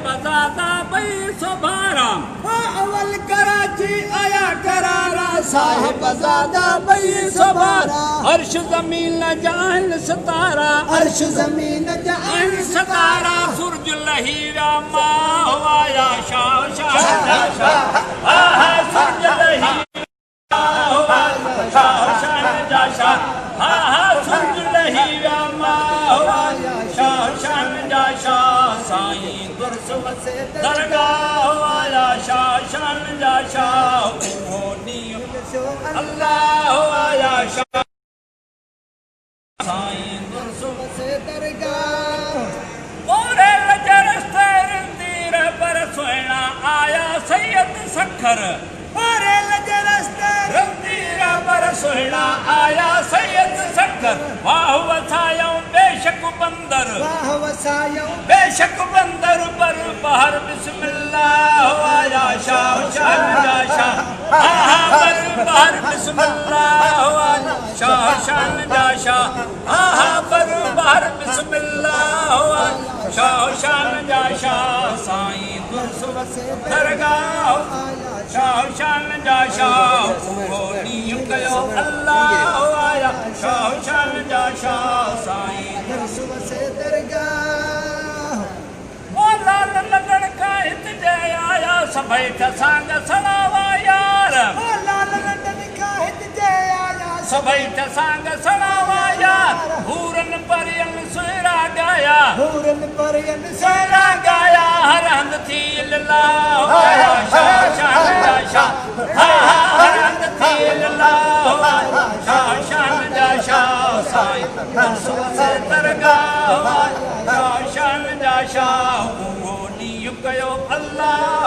बज़ादा बई सुभारा अवल कराची आया करारा साहिब ज़ादा बई सुभारा अर्श ज़मीन जान सितारा अर्श ज़मीन जान सितारा सूरज लही व्या मां आया शाह शाह शाह सूरज लही शाह शाह शाह सूरज लही व्या मां शाह शाह शाह साईं गुरसुम से दरगाह आया शाह शाह शाह अल्लाह आया शाह साईं गुरसुम से दरगाह ओरे लजरस्ते रंदीर पर सोना आया सैयद सखर ओरे लजरस्ते रंदीर पर सोना आया सैयद सखर वाह वसायों बेशक बंदर वाह वसायों बेशक बंदर पर बहर बिस्मिल्लाह आया शाह शाह शाह पर बहर बिस्मिल्लाह आया शाह शाह शाह पर बहर बिस्मिल्लाह आया शाह शाह शाह साईं गुरसुम से दरगाह शाह शाह शाह नीम कयो अल्लाह आया शाह शाह शाह साईं गुरसुम से दरगाह ओ लाल लगन का हित जय आया सभई ठसांग सणावा यार ओ लाल लंडन का हित जय आया सभई ठसांग सणावा यार हूरन परियन सुरा गाया हूरन परियन सुरा गाया हर हंद थी अल्लाह आया शाह शाह शाह हर हंद थी अल्लाह शाह शाह शाह साईं गुरसुम से दरगाह शाह शाह शाह कयो अल्लाह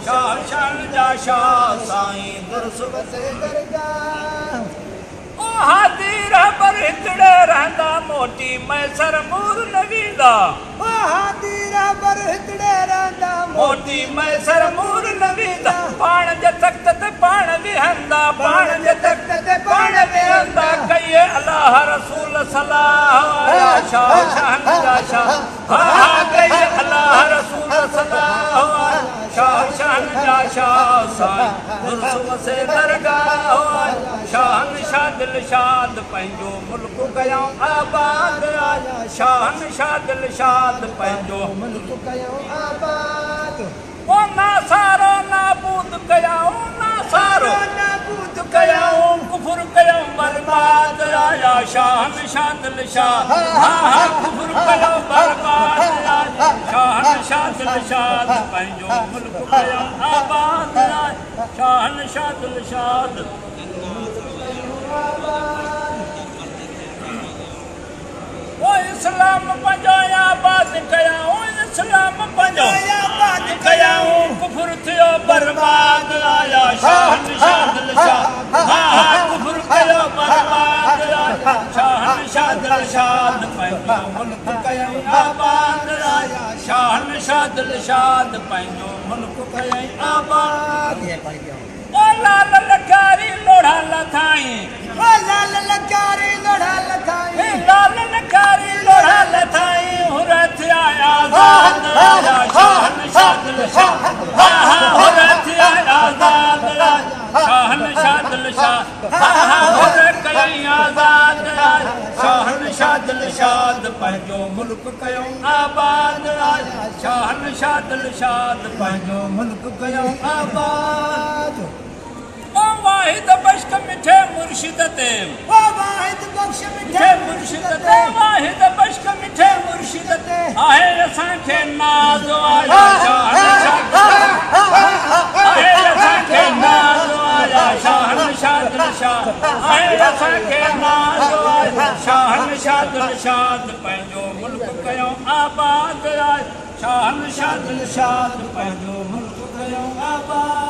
शाह शाह शाह साईं गुरसुम से दरगाह ओ हादीर पर हिकड़े रहंदा मोटी मैसर मूर नवींदा ओ हादीर पर हिकड़े रहंदा मोटी मैसर मूर नवींदा पाण जे तख्त ते पाण विहंदा पाण जे तख्त ते पाण विहंदा कहिए अल्लाह रसूल सलाह शाह शाह शाह कहिए अल्लाह रसूल सलाह शाह शाह शाह साईं गुरसुम से दरगाह शान शाह दिल शाद पंहिंजो मुल्क कयूं आबाद आया शान शाह दिल शाद पंहिंजो मुल्क कयूं आबाद ओ नासारो नाबूद कयूं नासारो नाबूद कयूं कुफर कयूं बर्बाद आया शान शाह दिल शाह कुफर कयूं बर्बाद आया शान शाह दिल शाद पंहिंजो मुल्क कयूं आबाद आया शान शाह दिल शाद ओ इस्लाम पंजो आबाद कयूं इस्लाम पंजो आबाद कयूं कुफर थियो बर्बाद आया शाह दिल शाह कुफर कयो बर्बाद आया शाह दिल शाद पंहिंजो मुल्क कयूं आबाद आया शाह दिल शाद पंहिंजो मुल्क कयूं आबाद ओ लाल लकारी लोढ़ा लथाई ओ लाल लकारी लोढ़ा लथाई लाल लकारी लोढ़ा लथाई हुरत आया आजाद आया शाह दिल शाह हुरत आया आजाद शाह दिल शाह हुर कई आजाद शाह दिल शाद पंहिंजो मुल्क कयूं आबाद आया शाह दिल शाद पंहिंजो मुल्क कयूं आबाद वाहिद बख्श मिठे मुर्शिद ते ओ वाहिद बख्श मिठे मुर्शिद ते वाहिद बख्श मिठे मुर्शिद ते आहे असांखे नाज़ आया शाह आहे असांखे नाज़ आया शाह दिल शाह आहे असांखे नाज़ आया शाह दिल शाद पंहिंजो मुल्क कयूं आबाद आया शाह दिल शाद पंहिंजो मुल्क कयूं आबाद